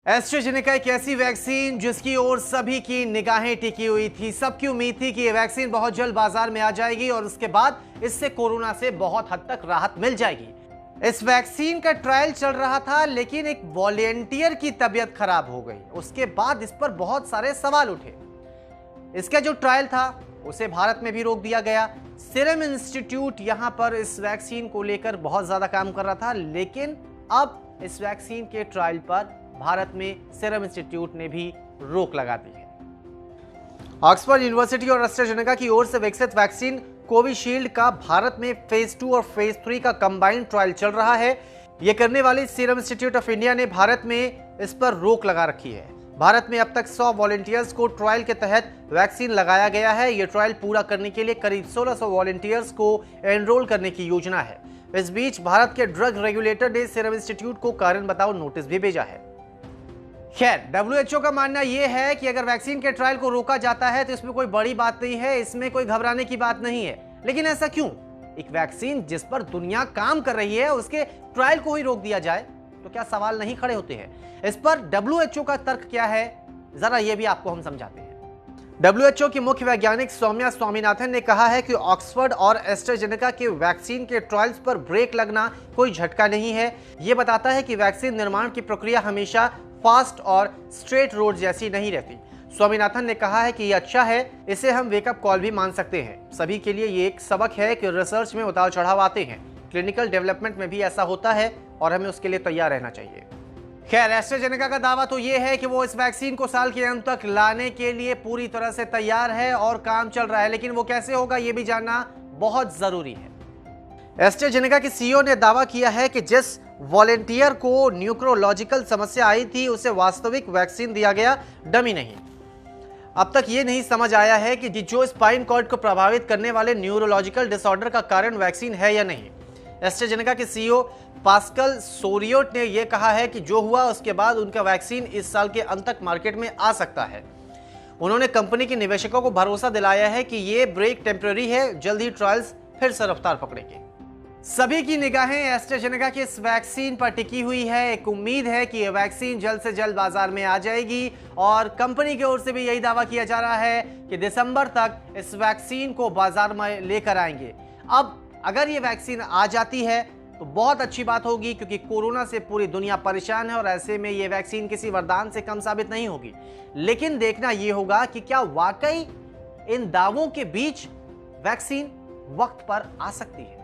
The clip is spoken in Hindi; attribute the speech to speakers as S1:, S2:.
S1: एस्ट्राजेनेका एक ऐसी वैक्सीन जिसकी ओर सभी की निगाहें टिकी हुई थी। सबकी उम्मीद थी कि यह वैक्सीन बहुत जल्द बाजार में आ जाएगी और उसके बाद इससे कोरोना से बहुत हद तक राहत मिल जाएगी। इस वैक्सीन का ट्रायल चल रहा था, लेकिन एक वॉलेंटियर की तबीयत खराब हो गई। उसके बाद इस पर बहुत सारे सवाल उठे। इसका जो ट्रायल था उसे भारत में भी रोक दिया गया। सीरम इंस्टीट्यूट यहां पर इस वैक्सीन को लेकर बहुत ज्यादा काम कर रहा था, लेकिन अब इस वैक्सीन के ट्रायल पर भारत में सीरम इंस्टीट्यूट ने भी रोक लगा दी है। ऑक्सफोर्ड यूनिवर्सिटी और एस्ट्राजेनेका की ओर से विकसित वैक्सीन कोविशील्ड का भारत में फेज 2 और फेज 3 का कंबाइंड ट्रायल चल रहा है। यह करने वाली सीरम इंस्टीट्यूट ऑफ इंडिया ने भारत में इस पर रोक लगा रखी है। भारत में अब तक 100 वॉलंटियर्स को ट्रायल के तहत वैक्सीन लगाया गया है। यह ट्रायल पूरा करने के लिए करीब 1600 वॉलंटियर्स को एनरोल करने की योजना है। इस बीच भारत के ड्रग रेगुलेटर ने सीरम इंस्टीट्यूट को कारण बताओ नोटिस भी भेजा है। खैर, WHO का मानना यह है कि अगर वैक्सीन के ट्रायल को रोका जाता है तो इसमें कोई बड़ी बात नहीं है, इसमें कोई घबराने की बात नहीं है। लेकिन ऐसा क्यों? एक वैक्सीन जिस पर दुनिया काम कर रही है उसके ट्रायल को ही रोक दिया जाए तो क्या सवाल नहीं खड़े होते हैं? इस पर WHO का तर्क क्या है, जरा यह भी आपको हम समझाते हैं। WHO की मुख्य वैज्ञानिक सौम्या स्वामीनाथन ने कहा है कि ऑक्सफोर्ड और एस्ट्राजेनेका के वैक्सीन के ट्रायल्स पर ब्रेक लगना कोई झटका नहीं है। यह बताता है कि वैक्सीन निर्माण की प्रक्रिया हमेशा फास्ट और स्ट्रेट रोड जैसी नहीं रहती। स्वामीनाथन ने कहा है कि यह अच्छा है, इसे हम वेकअप कॉल भी मान सकते हैं। सभी के लिए ये एक सबक है कि रिसर्च में उतार चढ़ाव आते हैं, क्लिनिकल डेवलपमेंट में भी ऐसा होता है और हमें उसके लिए तैयार रहना चाहिए। खैर, एस्ट्राजेनेका का दावा तो ये है कि वो इस वैक्सीन को साल के अंत तक लाने के लिए पूरी तरह से तैयार है और काम चल रहा है, लेकिन वो कैसे होगा ये भी जानना बहुत जरूरी है। एस्ट्राजेनेका के CEO ने दावा किया है कि जिस वॉलेंटियर को न्यूरोलॉजिकल समस्या आई थी उसे वास्तविक वैक्सीन दिया गया, डमी नहीं। अब तक ये नहीं समझ आया है कि जो स्पाइन कॉर्ड को प्रभावित करने वाले न्यूरोलॉजिकल डिसऑर्डर का कारण वैक्सीन है या नहीं। एस्ट्राजेनेका के CEO पास्कल सोरियोट ने यह कहा है कि जो हुआ उसके बाद उनका वैक्सीन इस साल के अंत तक मार्केट में आ सकता है। उन्होंने कंपनी के निवेशकों को भरोसा दिलाया है कि यह ब्रेक टेम्पररी है, जल्द ही ट्रायल्स फिर से रफ्तार पकड़ेंगे। सभी की निगाहें एस्ट्राजेनेका के इस वैक्सीन पर टिकी हुई है। एक उम्मीद है कि यह वैक्सीन जल्द से जल्द बाजार में आ जाएगी और कंपनी की ओर से भी यही दावा किया जा रहा है कि दिसंबर तक इस वैक्सीन को बाजार में लेकर आएंगे। अब अगर ये वैक्सीन आ जाती है तो बहुत अच्छी बात होगी, क्योंकि कोरोना से पूरी दुनिया परेशान है और ऐसे में ये वैक्सीन किसी वरदान से कम साबित नहीं होगी। लेकिन देखना यह होगा कि क्या वाकई इन दावों के बीच वैक्सीन वक्त पर आ सकती है।